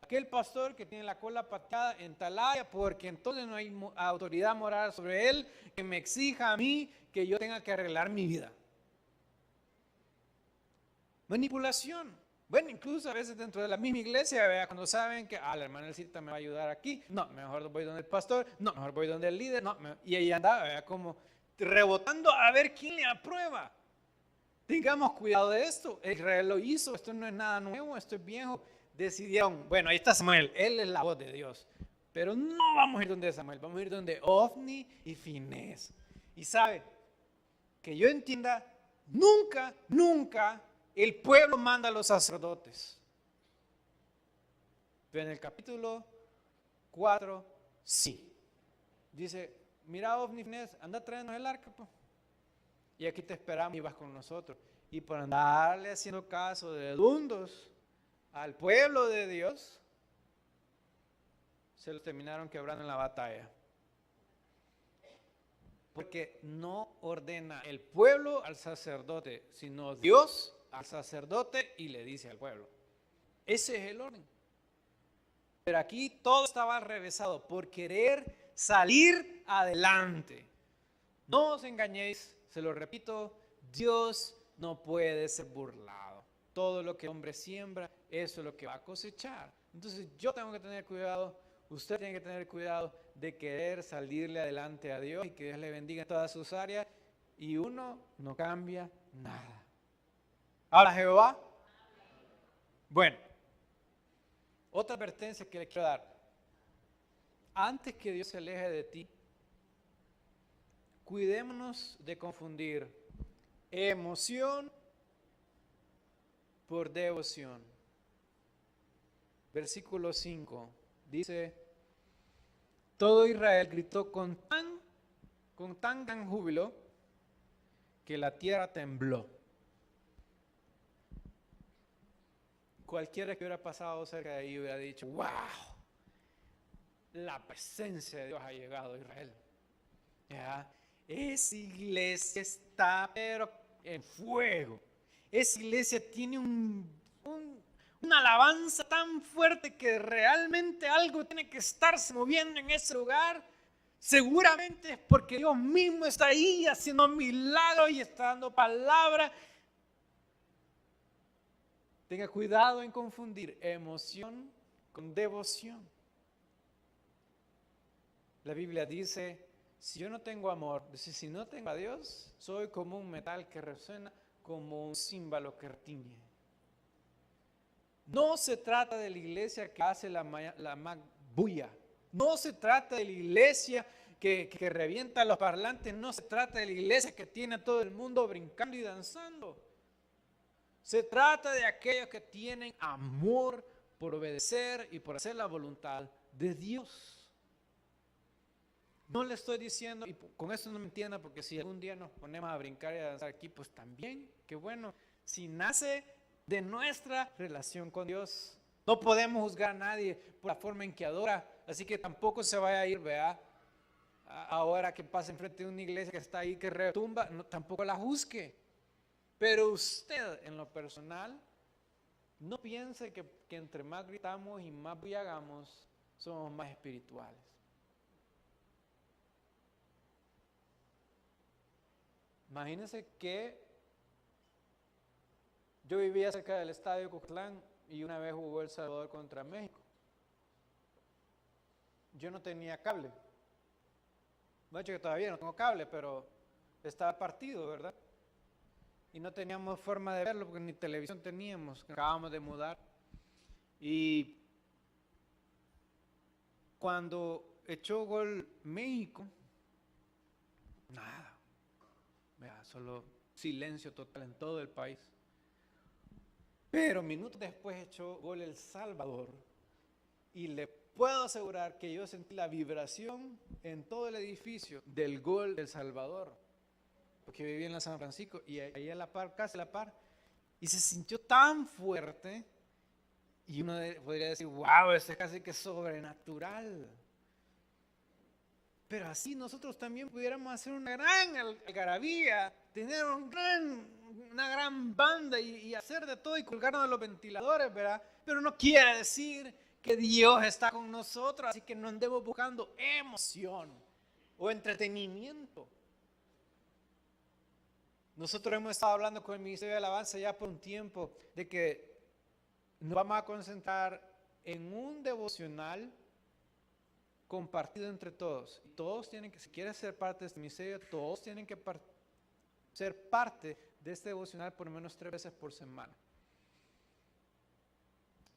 Aquel pastor que tiene la cola pateada en Talaya, porque entonces no hay autoridad moral sobre él que me exija a mí que yo tenga que arreglar mi vida. Manipulación. Bueno, incluso a veces dentro de la misma iglesia, ¿verdad? Cuando saben que la hermana Elcita me va a ayudar aquí, no, mejor voy donde el pastor, no, mejor voy donde el líder, no, y ahí anda, ¿verdad? Como rebotando a ver quién le aprueba. Tengamos cuidado de esto. Israel lo hizo, esto no es nada nuevo, esto es viejo. Decidieron, bueno, ahí está Samuel, él es la voz de Dios. Pero no vamos a ir donde Samuel, vamos a ir donde Ofni y Finés. Y sabe, que yo entienda, nunca el pueblo manda a los sacerdotes. Pero en el capítulo 4, sí. Dice, mira Ofni y Finés, anda trayendo el arca, pues. Y aquí te esperamos y vas con nosotros. Y por andarle haciendo caso de dundos al pueblo de Dios, se los terminaron quebrando en la batalla. Porque no ordena el pueblo al sacerdote, sino Dios al sacerdote y le dice al pueblo. Ese es el orden. Pero aquí todo estaba revésado por querer salir adelante. No os engañéis, se lo repito, Dios no puede ser burlado. Todo lo que el hombre siembra, eso es lo que va a cosechar. Entonces yo tengo que tener cuidado, usted tiene que tener cuidado de querer salirle adelante a Dios y que Dios le bendiga en todas sus áreas y uno no cambia nada. ¿Habla Jehová? Bueno, otra advertencia que le quiero dar. Antes que Dios se aleje de ti, cuidémonos de confundir emoción por devoción. Versículo 5 dice: todo Israel gritó con tan gran júbilo que la tierra tembló. Cualquiera que hubiera pasado cerca de ahí hubiera dicho: wow, la presencia de Dios ha llegado a Israel. ¿Ya? Esa iglesia está pero en fuego. Esa iglesia tiene una alabanza tan fuerte que realmente algo tiene que estarse moviendo en ese lugar. Seguramente es porque Dios mismo está ahí haciendo milagros y está dando palabra. Tenga cuidado en confundir emoción con devoción. La Biblia dice: si yo no tengo amor, dice, si no tengo a Dios, soy como un metal que resuena, como un címbalo que retiñe. No se trata de la iglesia que hace la bulla. No se trata de la iglesia que revienta los parlantes. No se trata de la iglesia que tiene a todo el mundo brincando y danzando. Se trata de aquellos que tienen amor por obedecer y por hacer la voluntad de Dios. No le estoy diciendo, y con eso no me entienda, porque si algún día nos ponemos a brincar y a danzar aquí, pues también, qué bueno. Si nace de nuestra relación con Dios, no podemos juzgar a nadie por la forma en que adora, así que tampoco se vaya a ir, vea, ahora que pasa enfrente de una iglesia que está ahí, que retumba, no, tampoco la juzgue. Pero usted, en lo personal, no piense que entre más gritamos y más hagamos, somos más espirituales. Imagínense que yo vivía cerca del estadio Cucatlán y una vez jugó El Salvador contra México. Yo no tenía cable. De hecho que todavía no tengo cable, pero estaba partido, ¿verdad? Y no teníamos forma de verlo porque ni televisión teníamos, acabábamos de mudar. Y cuando echó gol México, nada. Vea, solo silencio total en todo el país. Pero minutos después echó gol El Salvador y le puedo asegurar que yo sentí la vibración en todo el edificio del gol del Salvador, porque vivía en la San Francisco y ahí a la par, casi a la par, y se sintió tan fuerte y uno podría decir: wow, eso es casi que sobrenatural. Pero así nosotros también pudiéramos hacer una gran algarabía, tener una gran banda y hacer de todo y colgarnos de los ventiladores, ¿verdad? Pero no quiere decir que Dios está con nosotros, así que no andemos buscando emoción o entretenimiento. Nosotros hemos estado hablando con el Ministerio de Alabanza ya por un tiempo de que nos vamos a concentrar en un devocional compartido entre todos. Todos tienen que, si quieres ser parte de este ministerio, todos tienen que ser parte de este devocional por lo menos 3 veces por semana.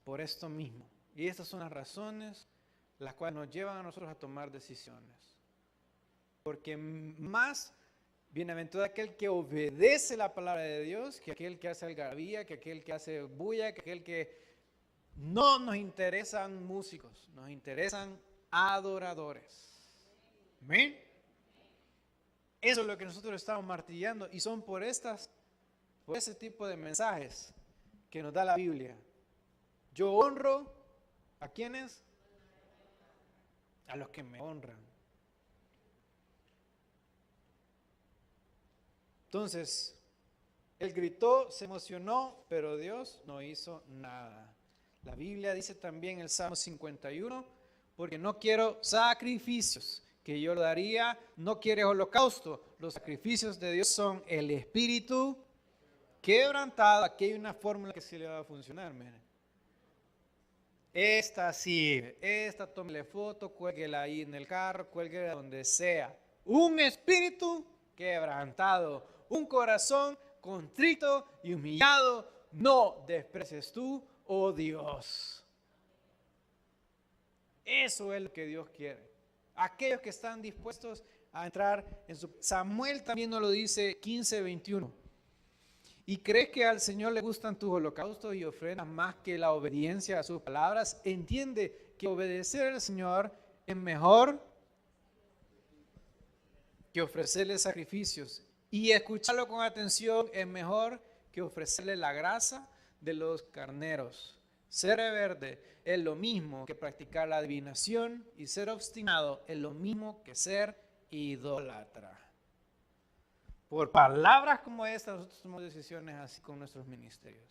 Por esto mismo. Y estas son las razones las cuales nos llevan a nosotros a tomar decisiones. Porque más bienaventurado aquel que obedece la palabra de Dios, que aquel que hace algarabía, que aquel que hace bulla, que aquel que... No nos interesan músicos, nos interesan adoradores. ¿Amén? Eso es lo que nosotros estamos martillando y son por ese tipo de mensajes que nos da la Biblia. Yo honro ¿a quiénes? A los que me honran. Entonces, él gritó, se emocionó, pero Dios no hizo nada. La Biblia dice también en el Salmo 51, porque no quiero sacrificios que yo daría, no quiere holocausto. Los sacrificios de Dios son el espíritu quebrantado. Aquí hay una fórmula que sí le va a funcionar, miren. Esta sí, esta tómele foto, cuélguela ahí en el carro, cuélguela donde sea. Un espíritu quebrantado, un corazón contrito y humillado, no desprecies tú, oh Dios. Eso es lo que Dios quiere. Aquellos que están dispuestos a entrar en su... Samuel también nos lo dice 15:21. ¿Y crees que al Señor le gustan tus holocaustos y ofrendas más que la obediencia a sus palabras? Entiende que obedecer al Señor es mejor que ofrecerle sacrificios. Y escucharlo con atención es mejor que ofrecerle la grasa de los carneros. Ser rebelde es lo mismo que practicar la adivinación, y ser obstinado es lo mismo que ser idólatra. Por palabras como estas, nosotros tomamos decisiones así con nuestros ministerios.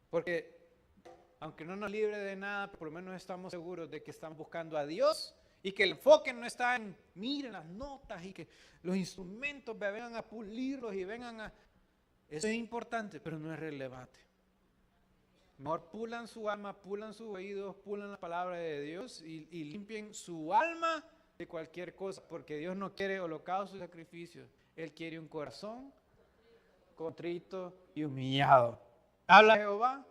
Porque, aunque no nos libre de nada, por lo menos estamos seguros de que estamos buscando a Dios y que el enfoque no está en, miren las notas y que los instrumentos vengan a pulirlos y vengan a... Eso es importante, pero no es relevante. Mejor pulan su alma, pulan sus oídos, pulan la palabra de Dios y limpien su alma de cualquier cosa, porque Dios no quiere holocaustos y sacrificios. Él quiere un corazón contrito y humillado. ¿Habla Jehová?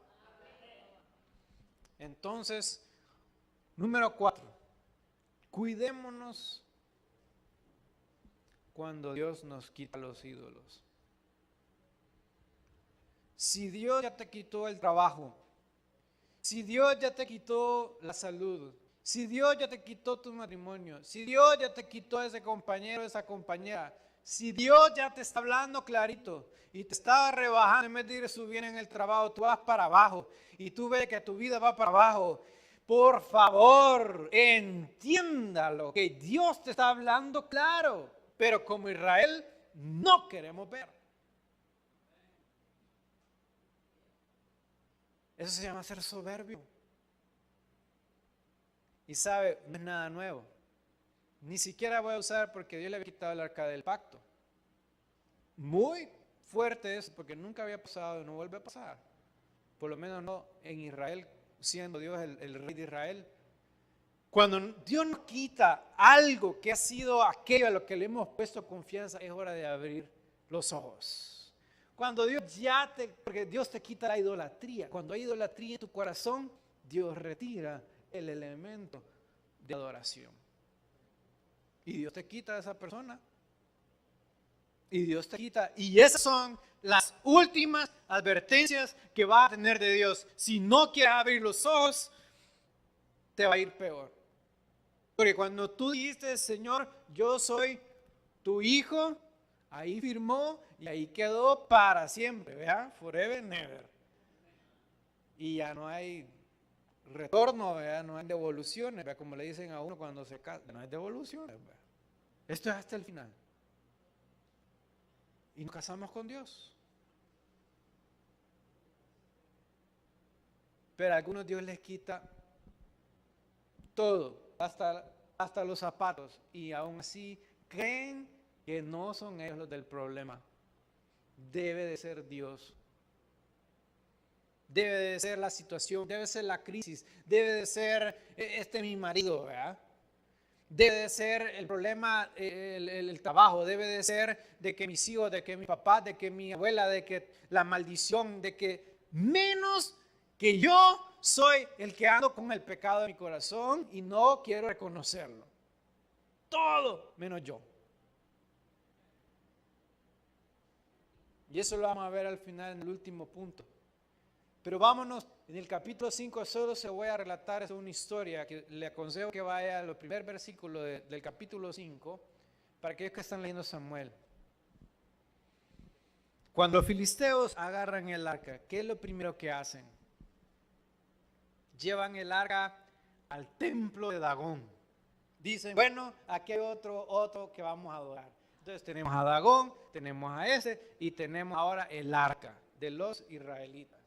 Entonces, número 4. Cuidémonos cuando Dios nos quita los ídolos. Si Dios ya te quitó el trabajo, si Dios ya te quitó la salud, si Dios ya te quitó tu matrimonio, si Dios ya te quitó ese compañero, esa compañera, si Dios ya te está hablando clarito y te está rebajando, en vez de ir subiendo en el trabajo, tú vas para abajo y tú ves que tu vida va para abajo, por favor, entiéndalo, que Dios te está hablando claro, pero como Israel no queremos ver. Eso se llama ser soberbio. Y sabe, no es nada nuevo. Ni siquiera voy a usar porque Dios le había quitado el arca del pacto. Muy fuerte eso porque nunca había pasado y no vuelve a pasar. Por lo menos no en Israel, siendo Dios el rey de Israel. Cuando Dios nos quita algo que ha sido aquello a lo que le hemos puesto confianza, es hora de abrir los ojos. Cuando Dios porque Dios te quita la idolatría. Cuando hay idolatría en tu corazón, Dios retira el elemento de adoración. Y Dios te quita a esa persona. Y Dios te quita. Y esas son las últimas advertencias que va a tener de Dios. Si no quieres abrir los ojos, te va a ir peor. Porque cuando tú dijiste, Señor, yo soy tu hijo, ahí firmó y ahí quedó para siempre, ¿verdad? Forever and never. Y ya no hay retorno, ¿verdad? No hay devoluciones, ¿verdad? Como le dicen a uno cuando se casa, no hay devoluciones, ¿verdad? Esto es hasta el final. Y nos casamos con Dios. Pero a algunos Dios les quita todo, hasta los zapatos, y aún así creen que no son ellos los del problema. Debe de ser Dios. Debe de ser la situación, debe ser la crisis, debe de ser mi marido, ¿verdad? Debe de ser el problema, el trabajo, debe de ser de que mis hijos, de que mi papá, de que mi abuela, de que la maldición, de que menos que yo soy el que ando con el pecado en mi corazón y no quiero reconocerlo. Todo menos yo. Y eso lo vamos a ver al final en el último punto. Pero vámonos, en el capítulo 5 solo se voy a relatar una historia que le aconsejo que vaya a los primeros versículos del capítulo 5 para aquellos que están leyendo Samuel. Cuando los filisteos agarran el arca, ¿qué es lo primero que hacen? Llevan el arca al templo de Dagón. Dicen, bueno, aquí hay otro que vamos a adorar. Entonces tenemos a Dagón, tenemos a ese y tenemos ahora el arca de los israelitas.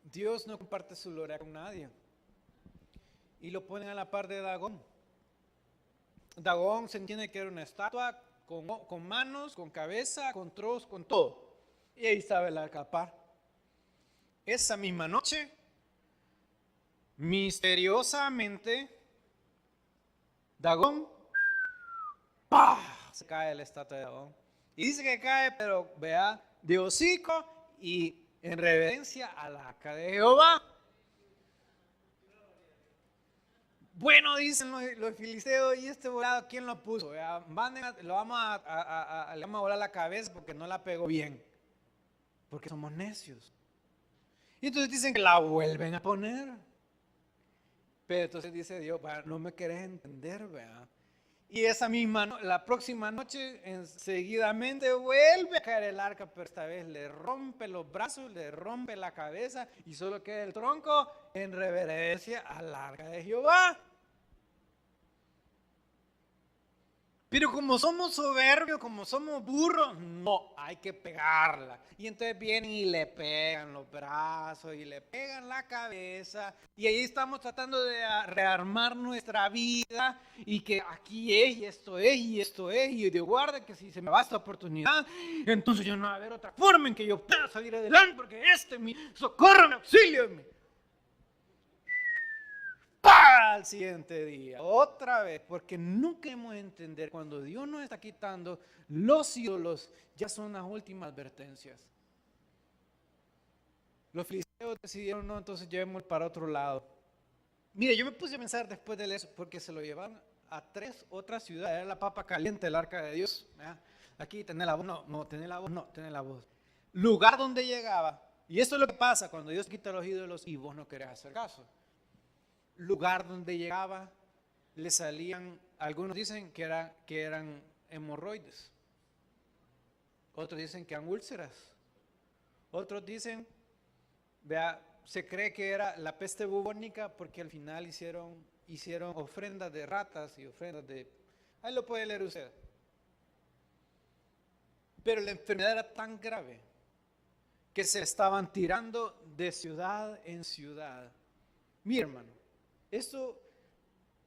Dios no comparte su gloria con nadie. Y lo ponen a la par de Dagón. Dagón se entiende que era una estatua con manos, con cabeza, con trozos, con todo. Y ahí estaba el arca par. Esa misma noche, misteriosamente, Dagón, ¡pah!, se cae la estatua de Dagón. Y dice que cae, pero vea, de hocico y en reverencia al arca de Jehová. Bueno, dicen los filisteos, ¿y este volado quién lo puso? Vea, lo vamos le vamos a volar la cabeza porque no la pegó bien. Porque somos necios. Y entonces dicen que la vuelven a poner. Pero entonces dice Dios, no me querés entender, vea. Y esa misma, la próxima noche, seguidamente vuelve a caer el arca, pero esta vez le rompe los brazos, le rompe la cabeza y solo queda el tronco en reverencia al arca de Jehová. Pero como somos soberbios, como somos burros, no, hay que pegarla. Y entonces vienen y le pegan los brazos y le pegan la cabeza. Y ahí estamos tratando de rearmar nuestra vida. Y que aquí es, y esto es, y esto es. Y Dios guarde que si se me va esta oportunidad, entonces yo no va a haber otra forma en que yo pueda salir adelante. Porque este es mi socorro, mi auxilio. Al siguiente día, otra vez, porque nunca hemos de entender cuando Dios nos está quitando los ídolos, ya son las últimas advertencias. Los filisteos decidieron, no, entonces llevémoslo para otro lado. Mire, yo me puse a pensar después de eso, porque se lo llevaron a 3 otras ciudades, era la papa caliente, el arca de Dios. Aquí tenés la voz, no, tenés la voz, no, tenés la voz. Lugar donde llegaba, y esto es lo que pasa cuando Dios quita los ídolos y vos no querés hacer caso. Lugar donde llegaba, le salían, algunos dicen que eran hemorroides, otros dicen que eran úlceras, otros dicen, vea, se cree que era la peste bubónica porque al final hicieron ofrendas de ratas y ofrendas de, ahí lo puede leer usted. Pero la enfermedad era tan grave que se estaban tirando de ciudad en ciudad. Mi hermano, esto,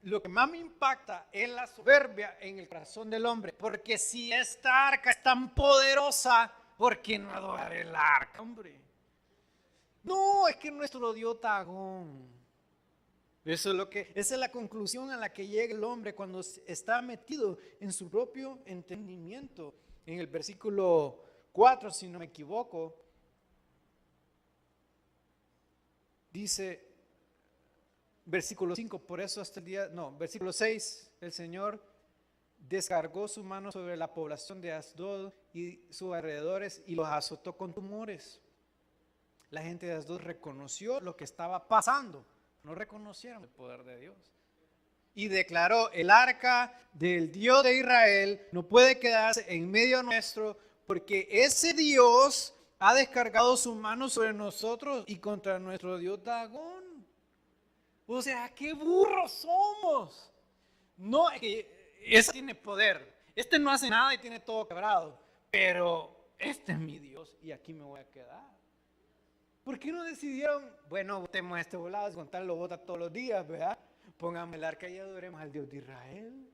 lo que más me impacta es la soberbia en el corazón del hombre. Porque si esta arca es tan poderosa, ¿por qué no adorar el arca, hombre? No, es que nuestro Dios Dagón. Esa es la conclusión a la que llega el hombre cuando está metido en su propio entendimiento. En el versículo 4, si no me equivoco, dice... Versículo 5, por eso hasta el día, no, versículo 6, el Señor descargó su mano sobre la población de Asdod y sus alrededores y los azotó con tumores. La gente de Asdod reconoció lo que estaba pasando, no reconocieron el poder de Dios. Y declaró, el arca del Dios de Israel no puede quedarse en medio nuestro porque ese Dios ha descargado su mano sobre nosotros y contra nuestro Dios Dagón. O sea, qué burros somos. No, ese tiene poder. Este no hace nada y tiene todo quebrado. Pero este es mi Dios y aquí me voy a quedar. ¿Por qué no decidieron, bueno, botemos este volado, con tal lo bota todos los días, ¿verdad? Pongamos el arca y adoremos al Dios de Israel.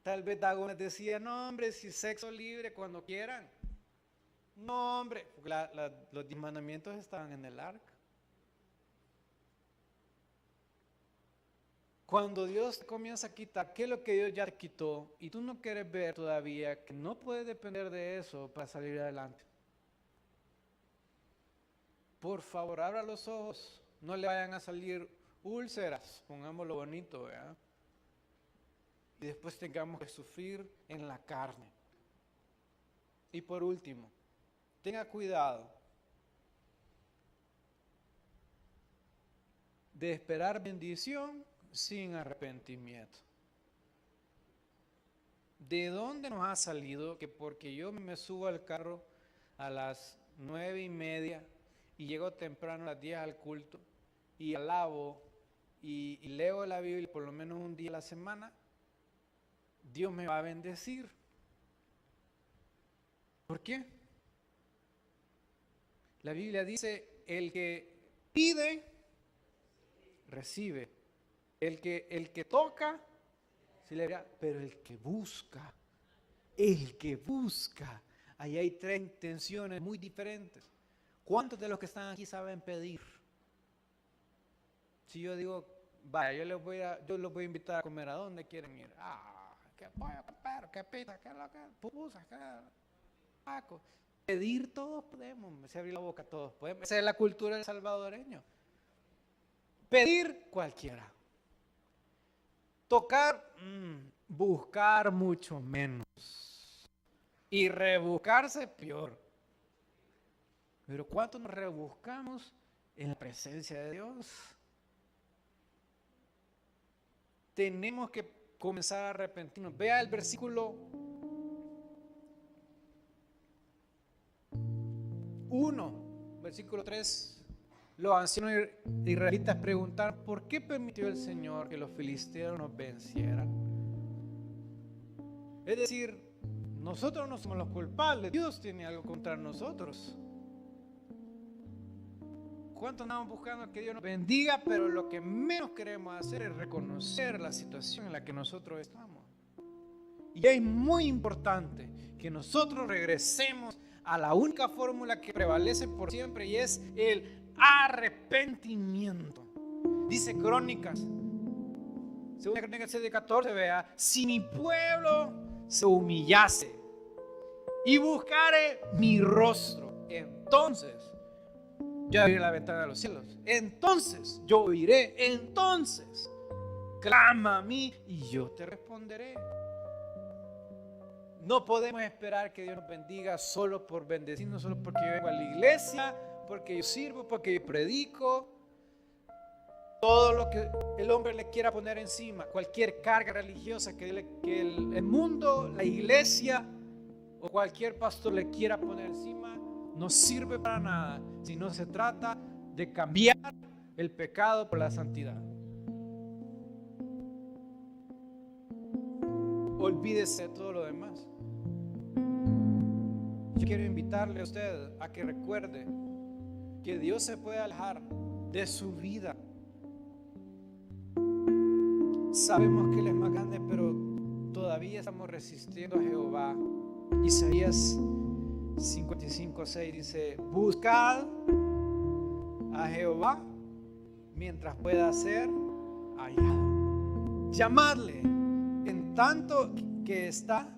Tal vez Dagón les decía, no hombre, si sexo libre cuando quieran. No hombre, porque los 10 mandamientos estaban en el arca. Cuando Dios comienza a quitar, ¿qué es lo que Dios ya quitó? Y tú no quieres ver todavía que no puedes depender de eso para salir adelante. Por favor, abra los ojos, no le vayan a salir úlceras, pongámoslo bonito, ¿verdad? Y después tengamos que sufrir en la carne. Y por último, tenga cuidado de esperar bendición sin arrepentimiento. ¿De dónde nos ha salido que porque yo me subo al carro a las 9:30 y llego temprano a las 10 al culto y alabo y leo la Biblia por lo menos un día a la semana, Dios me va a bendecir? ¿Por qué? La Biblia dice, el que pide, recibe. El que toca, pero el que busca, ahí hay tres intenciones muy diferentes. ¿Cuántos de los que están aquí saben pedir? Si yo digo, vaya, yo los voy a invitar a comer, ¿a dónde quieren ir? Qué pollo, qué perro, qué pizza, qué lo que, pupusa, qué taco. Pedir todos podemos, se abre la boca todos podemos. Esa es la cultura del salvadoreño. Pedir cualquiera. Tocar, buscar mucho menos. Y rebuscarse peor. Pero ¿cuánto nos rebuscamos en la presencia de Dios? Tenemos que comenzar a arrepentirnos. Vea el versículo 1, versículo 3. Los ancianos israelitas preguntaron: ¿por qué permitió el Señor que los filisteos nos vencieran? Es decir, nosotros no somos los culpables, Dios tiene algo contra nosotros. ¿Cuántos andamos buscando que Dios nos bendiga? Pero lo que menos queremos hacer es reconocer la situación en la que nosotros estamos. Y es muy importante que nosotros regresemos a la única fórmula que prevalece por siempre, y es el arrepentimiento. Dice Crónicas, segunda Crónicas 7:14, vea: si mi pueblo se humillase y buscare mi rostro, entonces yo abriré la ventana de los cielos, entonces yo oiré, entonces clama a mí y yo te responderé. No podemos esperar que Dios nos bendiga solo por bendecirnos, solo porque yo vengo a la iglesia, porque yo sirvo, porque yo predico. Todo lo que el hombre le quiera poner encima, cualquier carga religiosa que el mundo, la iglesia o cualquier pastor le quiera poner encima, no sirve para nada si no se trata de cambiar el pecado por la santidad. Olvídese de todo lo demás. Yo quiero invitarle a usted a que recuerde que Dios se puede alejar de su vida. Sabemos que Él es más grande, pero todavía estamos resistiendo a Jehová. Isaías 55:6 dice: buscad a Jehová mientras pueda ser hallado. Llamadle en tanto que está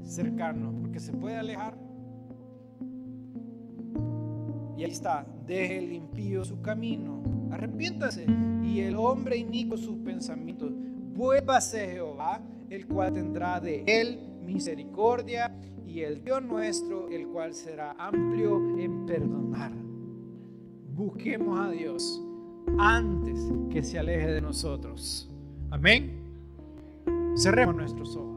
cercano, porque se puede alejar. Y ahí está: deje el impío su camino, arrepiéntase, y el hombre inicuo sus pensamientos. Vuélvase Jehová, el cual tendrá de él misericordia, y el Dios nuestro, el cual será amplio en perdonar. Busquemos a Dios antes que se aleje de nosotros. Amén. Cerremos nuestros ojos.